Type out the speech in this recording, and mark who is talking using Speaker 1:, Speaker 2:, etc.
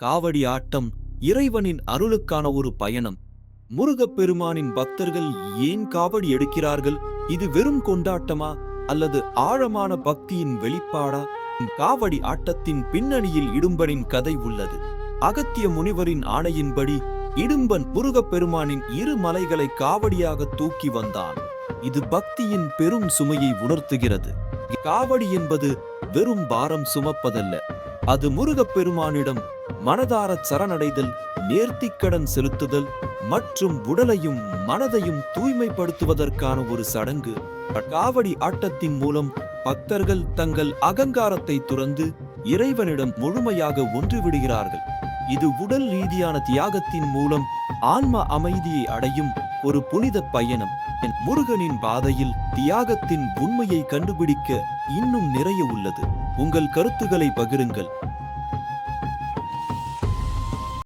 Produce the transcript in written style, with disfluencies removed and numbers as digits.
Speaker 1: காவடி ஆட்டம் இறைவனின் அருளுக்கான ஒரு பயணம். முருகப்பெருமானின் பக்தர்கள் ஏன் காவடி எடுக்கிறார்கள்? இது வெறும் கொண்டாட்டமா அல்லது ஆழமான பக்தியின் வெளிப்பாடா? காவடி ஆட்டத்தின் பின்னணியில் இடும்பனின் கதை உள்ளது. அகத்திய முனிவரின் ஆணையின்படி இடும்பன் முருகப்பெருமானின் இரு மலைகளை காவடியாக தூக்கி வந்தான். இது பக்தியின் பெரும் சுமையை உணர்த்துகிறது. காவடி என்பது வெறும் பாரம் சுமப்பதல்ல, அது முருகப்பெருமானிடம் மனதார சரணடைதல், நேர்த்திக்கடன் செலுத்துதல் மற்றும் உடலையும் மனதையும் தூய்மைப்படுத்துவதற்கான ஒரு சடங்கு. காவடி ஆட்டத்தின் மூலம் பக்தர்கள் தங்கள் அகங்காரத்தை துறந்து இறைவனிடம் முழுமையாக ஒன்றுவிடுகிறார்கள். இது உடல் ரீதியான தியாகத்தின் மூலம் ஆன்ம அமைதியை அடையும் ஒரு புனித பயணம். முருகனின் பாதையில் தியாகத்தின் உண்மையை கண்டுபிடிக்க இன்னும் நிறைய உள்ளது. உங்கள் கருத்துக்களை பகிருங்கள்.